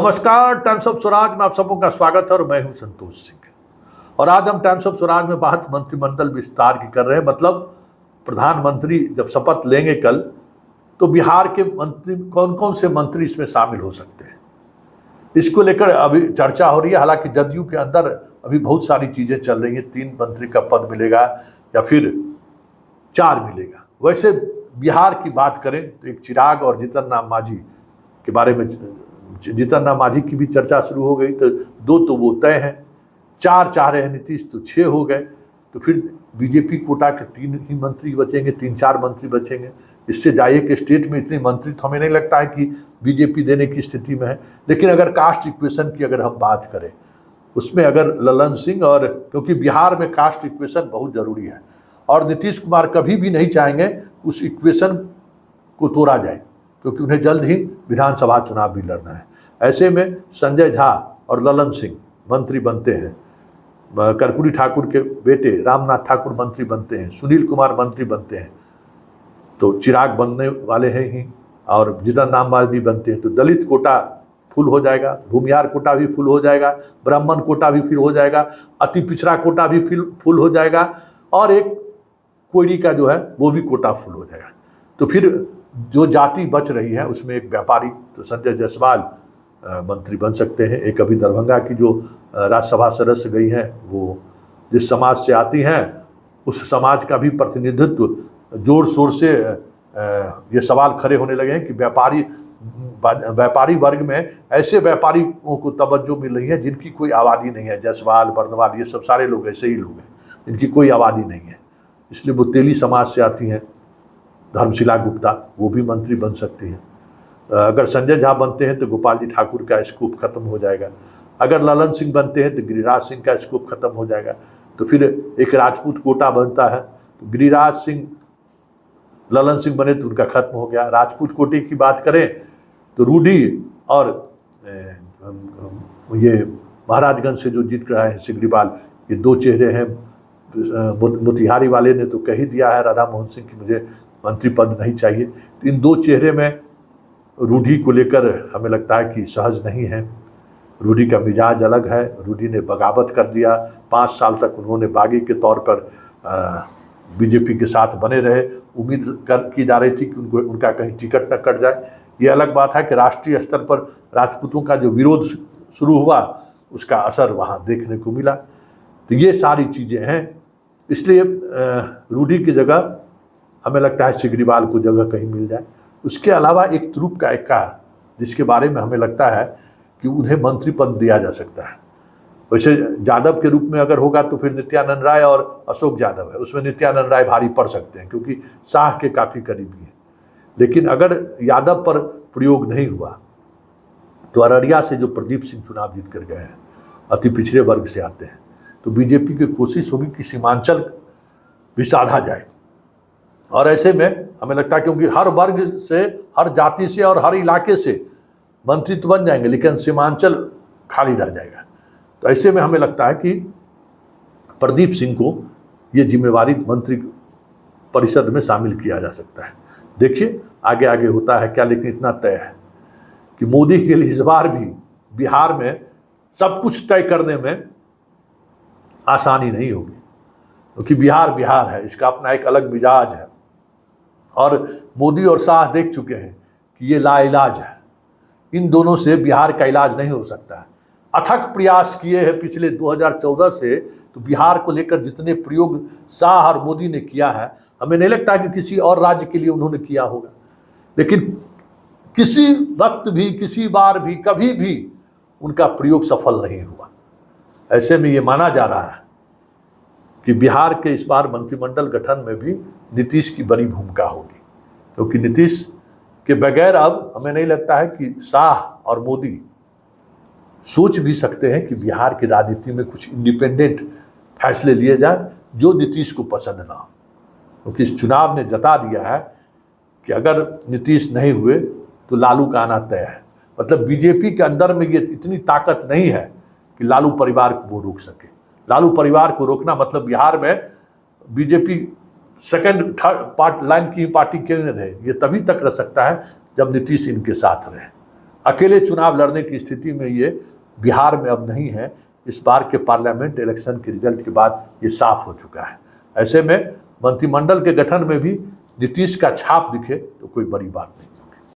नमस्कार, times of Swaraj में आप सबों का स्वागत है और मैं हूं संतोष सिंह। और आज हम टाइम्स ऑफ स्वराज में बात मंत्रिमंडल विस्तार की कर रहे हैं। मतलब प्रधानमंत्री जब शपथ लेंगे कल, तो बिहार के मंत्री कौन कौन से मंत्री इसमें शामिल हो सकते हैं, इसको लेकर अभी चर्चा हो रही है। हालांकि जदयू के अंदर अभी बहुत सारी चीजें चल रही हैं, 3 मंत्री का पद मिलेगा या फिर 4 मिलेगा। वैसे बिहार की बात करें तो एक चिराग और जीतन राम मांझी के बारे में, जीतन राम मांझी की भी चर्चा शुरू हो गई, तो 2 तो वो तय हैं, 4 चाह रहे हैं नीतीश, तो 6 हो गए। तो फिर बीजेपी कोटा के 3 ही मंत्री बचेंगे, 3-4 मंत्री बचेंगे। इससे जाइए कि स्टेट में इतने मंत्री तो हमें नहीं लगता है कि बीजेपी देने की स्थिति में है। लेकिन अगर कास्ट इक्वेशन की अगर हम बात करें, उसमें अगर ललन सिंह, और क्योंकि बिहार में कास्ट इक्वेशन बहुत जरूरी है और नीतीश कुमार कभी भी नहीं चाहेंगे उस इक्वेशन को तोड़ा जाए, क्योंकि उन्हें जल्द ही विधानसभा चुनाव भी लड़ना है। ऐसे में संजय झा और ललन सिंह मंत्री बनते हैं, कर्पूरी ठाकुर के बेटे रामनाथ ठाकुर मंत्री बनते हैं, सुनील कुमार मंत्री बनते हैं, तो चिराग बनने वाले हैं ही, और जीतन राम मांझी बनते हैं। तो दलित कोटा फुल हो जाएगा, भूमियार कोटा भी फुल हो जाएगा, ब्राह्मण कोटा भी फुल हो जाएगा, अति पिछड़ा कोटा भी फुल हो जाएगा, और एक कोयरी का जो है वो भी कोटा फुल हो जाएगा। तो फिर जो जाति बच रही है उसमें एक व्यापारी, तो संजय जायसवाल मंत्री बन सकते हैं। एक अभी दरभंगा की जो राज्यसभा सदस्य गई हैं, वो जिस समाज से आती हैं उस समाज का भी प्रतिनिधित्व जोर शोर से ये सवाल खड़े होने लगे हैं कि व्यापारी वर्ग में ऐसे व्यापारियों को तवज्जो मिल रही है जिनकी कोई आबादी नहीं है। जायसवाल, बर्नवाल, ये सब सारे लोग ऐसे ही लोग हैं जिनकी कोई आबादी नहीं है, इसलिए वो तेली समाज से आती हैं। धर्मशिला गुप्ता, वो भी मंत्री बन सकती हैं। अगर संजय झा बनते हैं तो गोपाल जी ठाकुर का स्कोप खत्म हो जाएगा। अगर ललन सिंह बनते हैं तो गिरिराज सिंह का स्कोप खत्म हो जाएगा। तो फिर एक राजपूत कोटा बनता है, तो गिरिराज सिंह, ललन सिंह बने तो उनका खत्म हो गया। राजपूत कोटे की बात करें तो रूडी और ये महाराजगंज से जो जीत रहा है सिग्रीवाल, ये 2 चेहरे हैं। मोतिहारी वाले ने तो कह ही दिया है राधा मोहन सिंह की मुझे मंत्री पद नहीं चाहिए। तो इन 2 चेहरे में रूढ़ी को लेकर हमें लगता है कि सहज नहीं है। रूढ़ी का मिजाज अलग है, रूढ़ी ने बगावत कर दिया। 5 साल तक उन्होंने बागी के तौर पर बीजेपी के साथ बने रहे। उम्मीद की जा रही थी कि उनका कहीं टिकट न कट जाए। ये अलग बात है कि राष्ट्रीय स्तर पर राजपूतों का जो विरोध शुरू हुआ उसका असर वहाँ देखने को मिला। तो ये सारी चीज़ें हैं, इसलिए रूढ़ी की जगह हमें लगता है सिग्रीवाल को जगह कहीं मिल जाए। उसके अलावा एक तुरुप का एक्का, जिसके बारे में हमें लगता है कि उन्हें मंत्री पद दिया जा सकता है। वैसे यादव के रूप में अगर होगा तो फिर नित्यानंद राय और अशोक यादव है, उसमें नित्यानंद राय भारी पड़ सकते हैं क्योंकि शाह के काफ़ी करीबी हैं। लेकिन अगर यादव पर प्रयोग नहीं हुआ तो अररिया से जो प्रदीप सिंह चुनाव जीत कर गए हैं, अति पिछड़े वर्ग से आते हैं, तो बीजेपी की कोशिश होगी कि सीमांचल भी साधा जाए। और ऐसे में हमें लगता है क्योंकि हर वर्ग से, हर जाति से और हर इलाके से मंत्री तो बन जाएंगे, लेकिन सीमांचल खाली रह जाएगा। तो ऐसे में हमें लगता है कि प्रदीप सिंह को ये जिम्मेवारी मंत्री परिषद में शामिल किया जा सकता है। देखिए आगे आगे होता है क्या, लेकिन इतना तय है कि मोदी के लिए इस बार भी बिहार में सब कुछ तय करने में आसानी नहीं होगी, क्योंकि बिहार बिहार है, इसका अपना एक अलग मिजाज है। और मोदी और शाह देख चुके हैं कि ये लाइलाज है, इन दोनों से बिहार का इलाज नहीं हो सकता है। अथक प्रयास किए हैं पिछले 2014 से, तो बिहार को लेकर जितने प्रयोग शाह और मोदी ने किया है, हमें नहीं लगता कि किसी और राज्य के लिए उन्होंने किया होगा। लेकिन किसी वक्त भी, किसी बार भी, कभी भी उनका प्रयोग सफल नहीं हुआ। ऐसे में ये माना जा रहा है कि बिहार के इस बार मंत्रिमंडल गठन में भी नीतीश की बड़ी भूमिका होगी, क्योंकि नीतीश के बगैर अब हमें नहीं लगता है कि शाह और मोदी सोच भी सकते हैं कि बिहार की राजनीति में कुछ इंडिपेंडेंट फैसले लिए जाए जो नीतीश को पसंद ना हो। क्योंकि इस चुनाव ने जता दिया है कि अगर नीतीश नहीं हुए तो लालू का आना तय है। मतलब बीजेपी के अंदर में ये इतनी ताकत नहीं है कि लालू परिवार को वो रोक सके। लालू परिवार को रोकना मतलब बिहार में बीजेपी सेकंड थर्ड लाइन की पार्टी क्यों रहे, ये तभी तक रह सकता है जब नीतीश इनके साथ रहे। अकेले चुनाव लड़ने की स्थिति में ये बिहार में अब नहीं है। इस बार के पार्लियामेंट इलेक्शन के रिजल्ट के बाद ये साफ हो चुका है। ऐसे में मंत्रिमंडल के गठन में भी नीतीश का छाप दिखे तो कोई बड़ी बात नहीं।